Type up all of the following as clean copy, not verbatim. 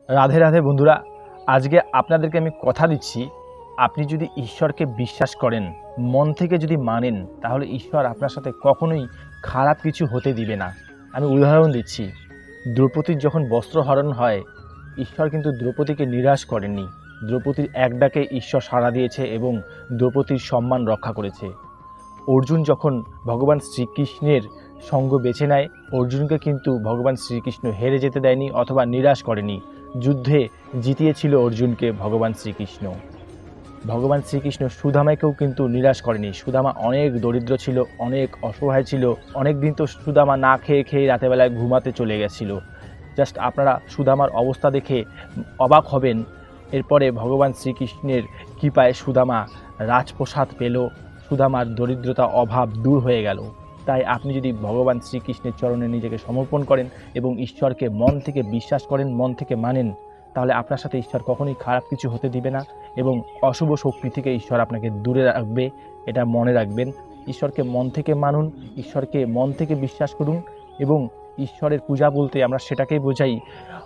রাধে রাধে বন্ধুরা, আজকে আপনাদেরকে আমি কথা দিচ্ছি, আপনি যদি ঈশ্বরকে বিশ্বাস করেন, মন থেকে যদি মানেন, তাহলে ঈশ্বর আপনার সাথে কখনোই খারাপ কিছু হতে দিবে না। আমি উদাহরণ দিচ্ছি, দ্রৌপদীর যখন বস্ত্রহরণ হয়, ঈশ্বর কিন্তু দ্রৌপদীকে নিরাশ করেননি। দ্রৌপদীর এক ডাকে ঈশ্বর সাড়া দিয়েছে এবং দ্রৌপদীর সম্মান রক্ষা করেছে। অর্জুন যখন ভগবান শ্রীকৃষ্ণের সঙ্গ বেছে নেয়, অর্জুনকে কিন্তু ভগবান শ্রীকৃষ্ণ হেরে যেতে দেয়নি অথবা নিরাশ করেনি। যুদ্ধে জিতিয়েছিল অর্জুনকে ভগবান শ্রীকৃষ্ণ। ভগবান শ্রীকৃষ্ণ সুদামাকেও কিন্তু নিরাশ করেনি। সুদামা অনেক দরিদ্র ছিল, অনেক অসহায় ছিল, অনেক দিন তো সুদামা না খেয়ে খেয়ে রাতেরবেলায় ঘুমাতে চলে গেছিল। জাস্ট আপনারা সুদামার অবস্থা দেখে অবাক হবেন। এরপরে ভগবান শ্রীকৃষ্ণের কৃপায় সুদামা রাজপ্রসাদ পেল, সুদামার দরিদ্রতা অভাব দূর হয়ে গেল। তাই আপনি যদি ভগবান শ্রীকৃষ্ণের চরণে নিজেকে সমর্পণ করেন এবং ঈশ্বরকে মন থেকে বিশ্বাস করেন, মন থেকে মানেন, তাহলে আপনার সাথে ঈশ্বর কখনোই খারাপ কিছু হতে দিবে না এবং অশুভ শক্তি থেকে ঈশ্বর আপনাকে দূরে রাখবে। এটা মনে রাখবেন। ঈশ্বরকে মন থেকে মানুন, ঈশ্বরকে মন থেকে বিশ্বাস করুন এবং ঈশ্বরের পূজা বলতে আমরা সেটাকেই বোঝাই,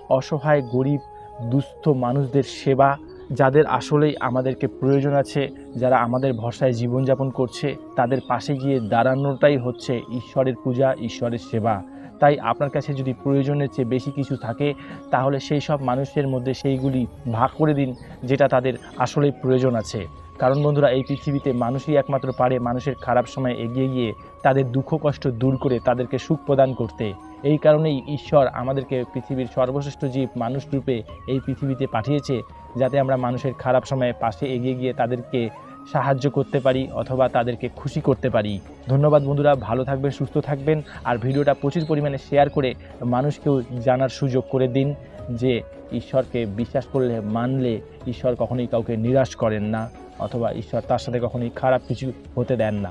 অসহায় গরিব দুস্থ মানুষদের সেবা, যাদের আসলেই আমাদেরকে প্রয়োজন আছে, যারা আমাদের ভরসায় জীবনযাপন করছে, তাদের পাশে গিয়ে দাঁড়ানোটাই হচ্ছে ঈশ্বরের পূজা, ঈশ্বরের সেবা। তাই আপনার কাছে যদি প্রয়োজনের চেয়ে বেশি কিছু থাকে, তাহলে সেই সব মানুষের মধ্যে সেইগুলি ভাগ করে দিন যেটা তাদের আসলেই প্রয়োজন আছে। কারণ বন্ধুরা, এই পৃথিবীতে মানুষই একমাত্র পারে মানুষের খারাপ সময় এগিয়ে গিয়ে তাদের দুঃখ কষ্ট দূর করে তাদেরকে সুখ প্রদান করতে। এই কারণেই ঈশ্বর আমাদেরকে পৃথিবীর সর্বশ্রেষ্ঠ জীব মানুষ রূপে এই পৃথিবীতে পাঠিয়েছে, যাতে আমরা মানুষের খারাপ সময়ে পাশে এগিয়ে গিয়ে তাদেরকে সাহায্য করতে পারি অথবা তাদেরকে খুশি করতে পারি। ধন্যবাদ বন্ধুরা, ভালো থাকবেন, সুস্থ থাকবেন। আর ভিডিওটা প্রচুর পরিমাণে শেয়ার করে মানুষকেও জানার সুযোগ করে দিন যে ঈশ্বরকে বিশ্বাস করলে, মানলে ঈশ্বর কখনোই কাউকে নিরাশ করেন না অথবা ঈশ্বর তার সাথে কখনোই খারাপ কিছু হতে দেন না।